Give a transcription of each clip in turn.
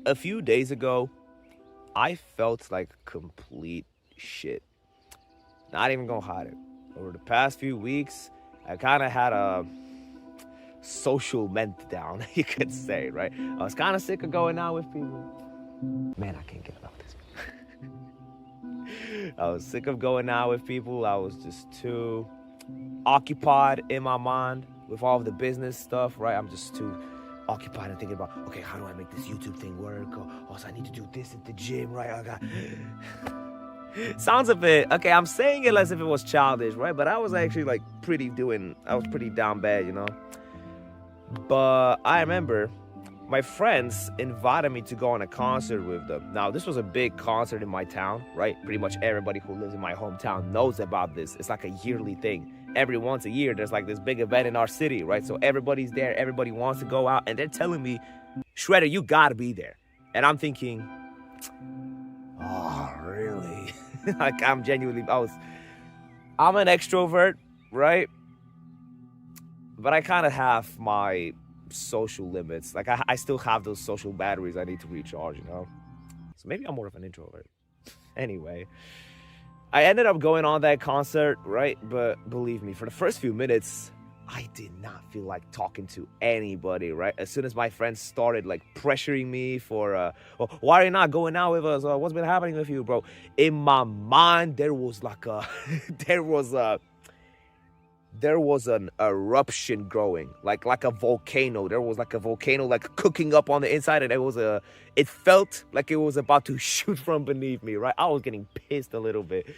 A few days ago, I felt like complete shit. Not even gonna hide it. Over the past few weeks, I kind of had a social meltdown, you could say, right? I was kind of sick of going out with people. Man, I can't get about this. I was sick of going out with people. I was just too occupied in my mind with all of the business stuff, right? I'm just too occupied and thinking about, okay, how do I make this YouTube thing work? Also, I need to do this at the gym, right? I got sounds a bit okay. I'm saying it as if it was childish, right? But I was actually like I was pretty down bad, you know. But I remember my friends invited me to go on a concert with them. Now, this was a big concert in my town, right? Pretty much everybody who lives in my hometown knows about this. It's like a yearly thing. Every once a year, there's like this big event in our city, right? So everybody's there, everybody wants to go out, and they're telling me, Shredder, you gotta be there. And I'm thinking, oh, really? Like, I'm an extrovert, right? But I kind of have my social limits. Like, I still have those social batteries I need to recharge, you know? So maybe I'm more of an introvert. Anyway, I ended up going on that concert, right? But believe me, for the first few minutes, I did not feel like talking to anybody, right? As soon as my friends started like pressuring me for, why are you not going out with us? What's been happening with you, bro? In my mind, there was like there was an eruption growing, like a volcano. There was like a volcano like cooking up on the inside, and it felt like it was about to shoot from beneath me, right? I was getting pissed a little bit.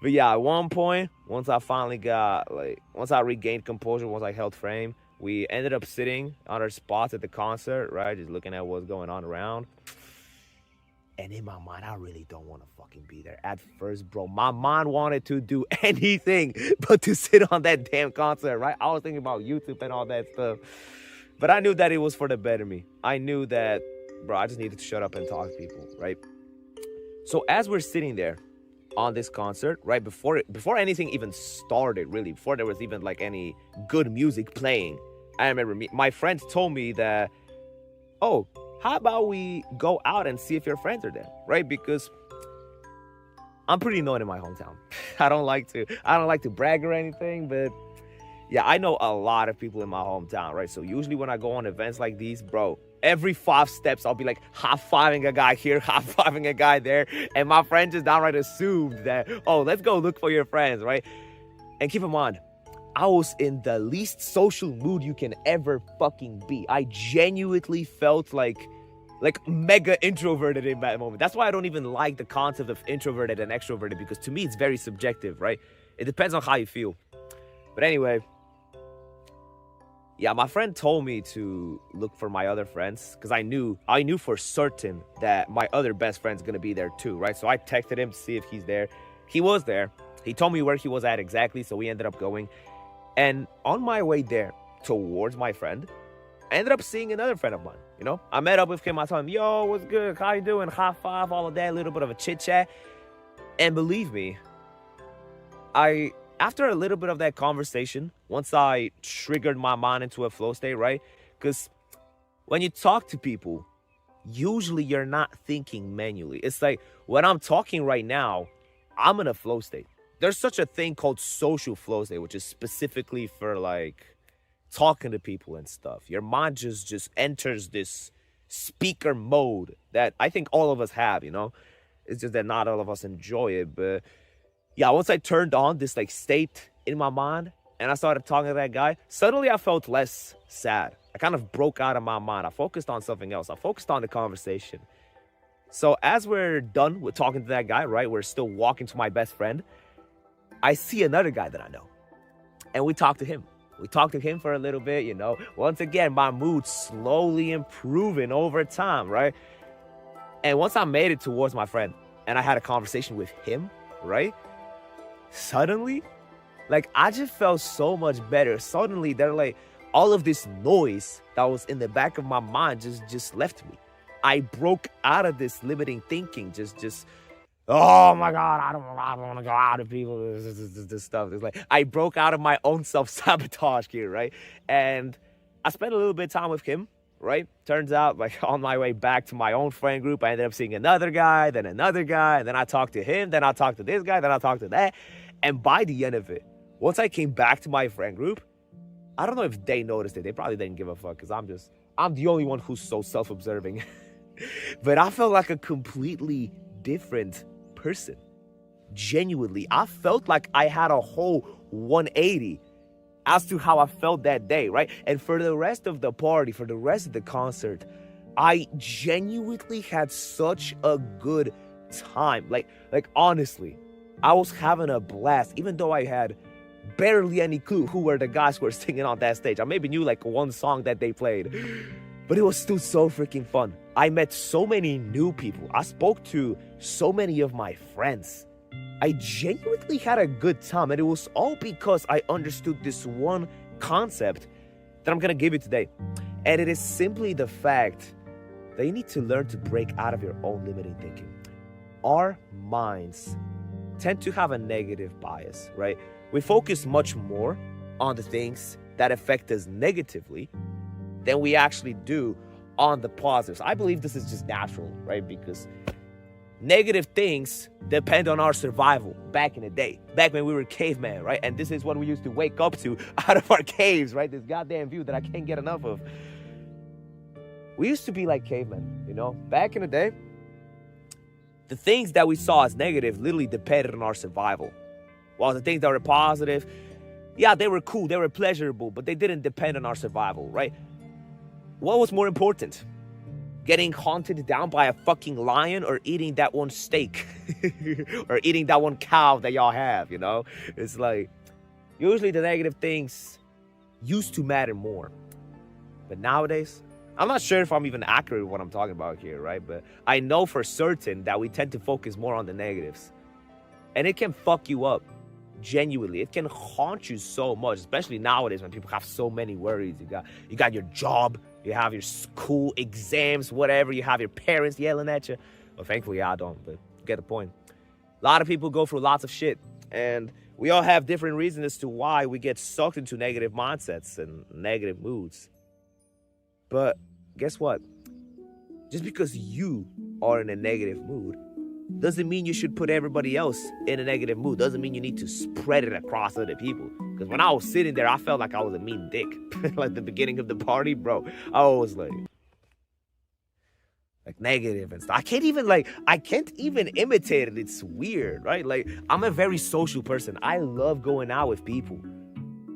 But yeah, at one point, once I regained composure, once I held frame, we ended up sitting on our spots at the concert, right? Just looking at what's going on around. And in my mind, I really don't want to fucking be there. At first, bro, my mind wanted to do anything but to sit on that damn concert, right? I was thinking about YouTube and all that stuff. But I knew that it was for the better me. I knew that, bro, I just needed to shut up and talk to people, right? So as we're sitting there on this concert, right, before anything even started, really, before there was even like any good music playing, I remember my friends told me that, oh, how about we go out and see if your friends are there, right? Because I'm pretty known in my hometown. I don't like to brag or anything, but yeah, I know a lot of people in my hometown, right? So usually when I go on events like these, bro, every 5 steps I'll be like high-fiving a guy here, high-fiving a guy there, and my friend just downright assumed that, oh, let's go look for your friends, right? And keep in mind, I was in the least social mood you can ever fucking be. I genuinely felt like mega introverted in that moment. That's why I don't even like the concept of introverted and extroverted, because to me it's very subjective, right? It depends on how you feel. But anyway, yeah, my friend told me to look for my other friends because I knew for certain that my other best friend's gonna be there too, right? So I texted him to see if he's there. He was there. He told me where he was at exactly, so we ended up going. And on my way there towards my friend, I ended up seeing another friend of mine, you know? I met up with him. I told him, yo, what's good? How you doing? High five, all of that, a little bit of a chit chat. And believe me, after a little bit of that conversation, once I triggered my mind into a flow state, right? Because when you talk to people, usually you're not thinking manually. It's like when I'm talking right now, I'm in a flow state. There's such a thing called social flow state, which is specifically for like talking to people and stuff. Your mind just enters this speaker mode that I think all of us have, you know? It's just that not all of us enjoy it. But yeah, once I turned on this like state in my mind and I started talking to that guy, suddenly I felt less sad. I kind of broke out of my mind. I focused on something else. I focused on the conversation. So as we're done with talking to that guy, right, we're still walking to my best friend, I see another guy that I know. And we talk to him. We talked to him for a little bit, you know. Once again, my mood slowly improving over time, right? And once I made it towards my friend and I had a conversation with him, right? Suddenly, like, I just felt so much better. Suddenly, they're like, all of this noise that was in the back of my mind just left me. I broke out of this limiting thinking, just oh my God, I don't want to go out with people, this stuff. It's like, I broke out of my own self-sabotage here, right? And I spent a little bit of time with him, right? Turns out, like, on my way back to my own friend group, I ended up seeing another guy, then another guy, and then I talked to him, then I talked to this guy, then I talked to that. And by the end of it, once I came back to my friend group, I don't know if they noticed it. They probably didn't give a fuck because I'm the only one who's so self-observing. But I felt like a completely different person. Genuinely, I felt like I had a whole 180 as to how I felt that day, right? And for the rest of the party, for the rest of the concert, I genuinely had such a good time. Like honestly, I was having a blast, even though I had barely any clue who were the guys who were singing on that stage. I maybe knew like one song that they played, but it was still so freaking fun. I met so many new people. I spoke to so many of my friends. I genuinely had a good time, and it was all because I understood this one concept that I'm gonna give you today. And it is simply the fact that you need to learn to break out of your own limiting thinking. Our minds tend to have a negative bias, right? We focus much more on the things that affect us negatively than we actually do on the positives. I believe this is just natural, right? Because negative things depend on our survival back in the day, back when we were cavemen, right? And this is what we used to wake up to out of our caves, right? This goddamn view that I can't get enough of. We used to be like cavemen, you know? Back in the day, the things that we saw as negative literally depended on our survival. While the things that were positive, yeah, they were cool, they were pleasurable, but they didn't depend on our survival, right? What was more important? Getting hunted down by a fucking lion or eating that one steak or eating that one cow that y'all have, you know? It's like, usually the negative things used to matter more. But nowadays, I'm not sure if I'm even accurate with what I'm talking about here, right? But I know for certain that we tend to focus more on the negatives. And it can fuck you up, genuinely. It can haunt you so much, especially nowadays when people have so many worries. You got your job, you have your school, exams, whatever. You have your parents yelling at you. Well, thankfully, I don't, but you get the point. A lot of people go through lots of shit, and we all have different reasons as to why we get sucked into negative mindsets and negative moods. But guess what? Just because you are in a negative mood doesn't mean you should put everybody else in a negative mood. Doesn't mean you need to spread it across other people. Because when I was sitting there, I felt like I was a mean dick. Like the beginning of the party, bro. I was like negative and stuff. I can't even imitate it. It's weird, right? Like, I'm a very social person. I love going out with people.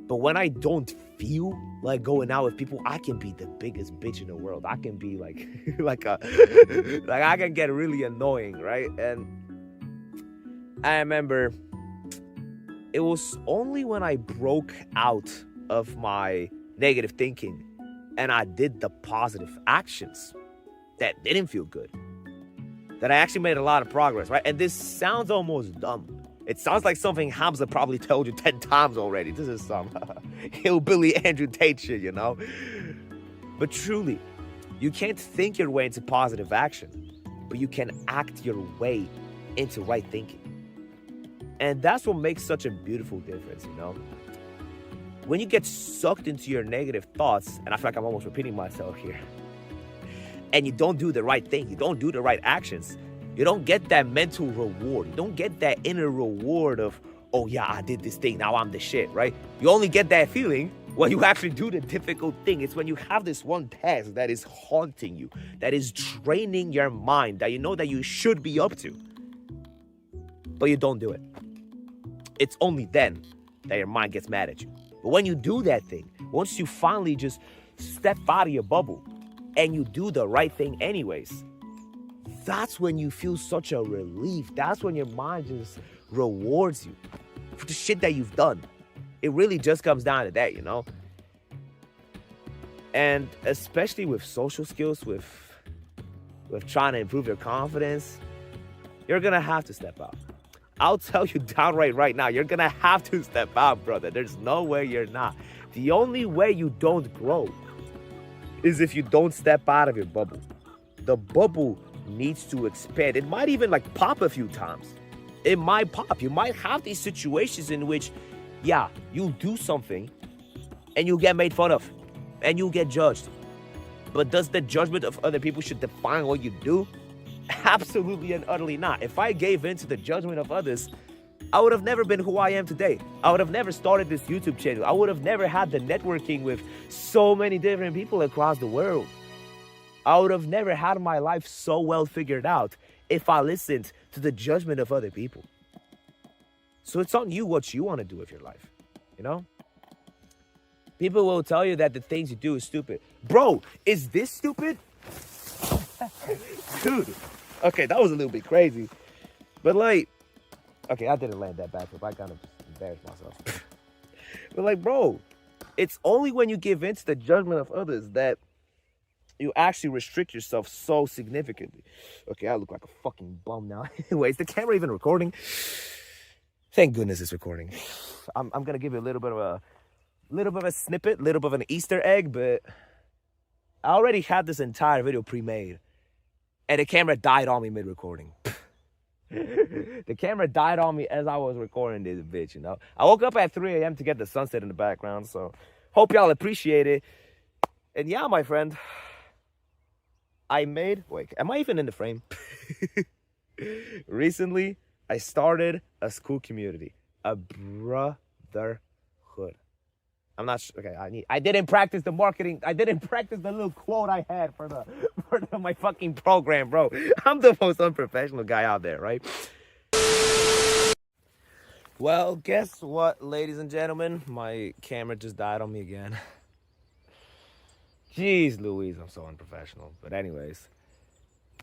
But when I don't feel like going out with people, I can be the biggest bitch in the world. I can be like I can get really annoying, right? And I remember it was only when I broke out of my negative thinking and I did the positive actions that didn't feel good that I actually made a lot of progress, right? And this sounds almost dumb. It sounds like something Hamza probably told you 10 times already. This is some hillbilly Andrew Tate shit, you know? But truly, you can't think your way into positive action, but you can act your way into right thinking. And that's what makes such a beautiful difference, you know? When you get sucked into your negative thoughts, and I feel like I'm almost repeating myself here, and you don't do the right thing, you don't do the right actions, you don't get that mental reward. You don't get that inner reward of, oh yeah, I did this thing, now I'm the shit, right? You only get that feeling when you actually do the difficult thing. It's when you have this one task that is haunting you, that is draining your mind, that you know that you should be up to, but you don't do it. It's only then that your mind gets mad at you. But when you do that thing, once you finally just step out of your bubble and you do the right thing anyways, that's when you feel such a relief. That's when your mind just rewards you for the shit that you've done. It really just comes down to that, you know? And especially with social skills, with trying to improve your confidence, you're gonna have to step out. I'll tell you downright right now, you're gonna have to step out, brother. There's no way you're not. The only way you don't grow is if you don't step out of your bubble. The bubble needs to expand. It might even pop a few times. It might pop. You might have these situations in which, yeah, you'll do something and you'll get made fun of and you'll get judged. But does the judgment of other people should define what you do? Absolutely and utterly not. If I gave in to the judgment of others, I would have never been who I am today. I would have never started this YouTube channel. I would have never had the networking with so many different people across the world. I would have never had my life so well figured out if I listened to the judgment of other people. So it's on you what you want to do with your life, you know? People will tell you that the things you do is stupid. Bro, is this stupid? Dude. Okay, that was a little bit crazy. But like, okay, I didn't land that backflip. I kind of embarrassed myself. But like, bro, it's only when you give in to the judgment of others that you actually restrict yourself so significantly. Okay, I look like a fucking bum now. Wait, is the camera even recording? Thank goodness it's recording. I'm gonna give you a little bit of a snippet, little bit of an Easter egg, but I already had this entire video pre-made, and the camera died on me mid-recording. The camera died on me as I was recording this bitch, you know. I woke up at 3 a.m. to get the sunset in the background, so hope y'all appreciate it. And yeah, my friend, wait, am I even in the frame? Recently, I started a school community, a brotherhood. I'm not sure. Okay, I didn't practice the marketing. I didn't practice the little quote I had for my fucking program, bro. I'm the most unprofessional guy out there, right? Well, guess what, ladies and gentlemen? My camera just died on me again. Jeez Louise, I'm so unprofessional. But anyways,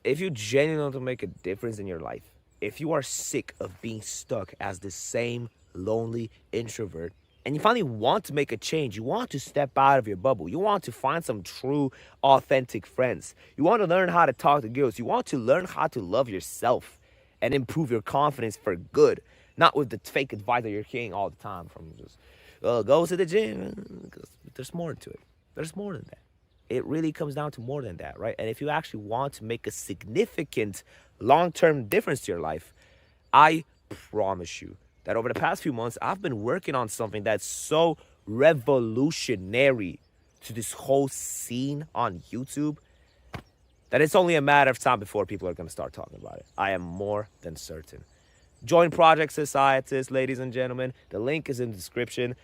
if you genuinely want to make a difference in your life, if you are sick of being stuck as the same lonely introvert, and you finally want to make a change, you want to step out of your bubble, you want to find some true, authentic friends, you want to learn how to talk to girls, you want to learn how to love yourself and improve your confidence for good, not with the fake advice that you're hearing all the time from just, go to the gym. There's more to it. There's more than that. It really comes down to more than that, right? And if you actually want to make a significant long-term difference to your life, I promise you that over the past few months, I've been working on something that's so revolutionary to this whole scene on YouTube that it's only a matter of time before people are going to start talking about it. I am more than certain. Join Project SOCIETIS, ladies and gentlemen. The link is in the description.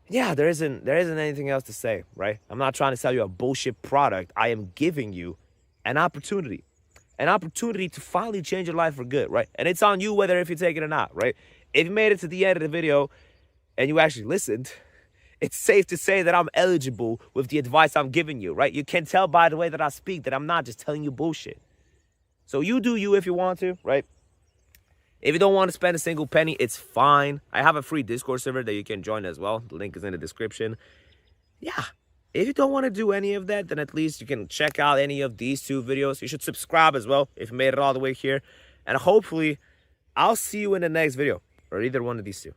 Yeah, there isn't anything else to say, right? I'm not trying to sell you a bullshit product. I am giving you an opportunity to finally change your life for good, right? And it's on you whether if you take it or not, right? If you made it to the end of the video and you actually listened, it's safe to say that I'm eligible with the advice I'm giving you, right? You can tell by the way that I speak that I'm not just telling you bullshit. So you do you if you want to, right? If you don't want to spend a single penny, it's fine. I have a free Discord server that you can join as well. The link is in the description. Yeah. If you don't want to do any of that, then at least you can check out any of these two videos. You should subscribe as well if you made it all the way here. And hopefully, I'll see you in the next video or either one of these two.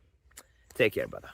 Take care, brother.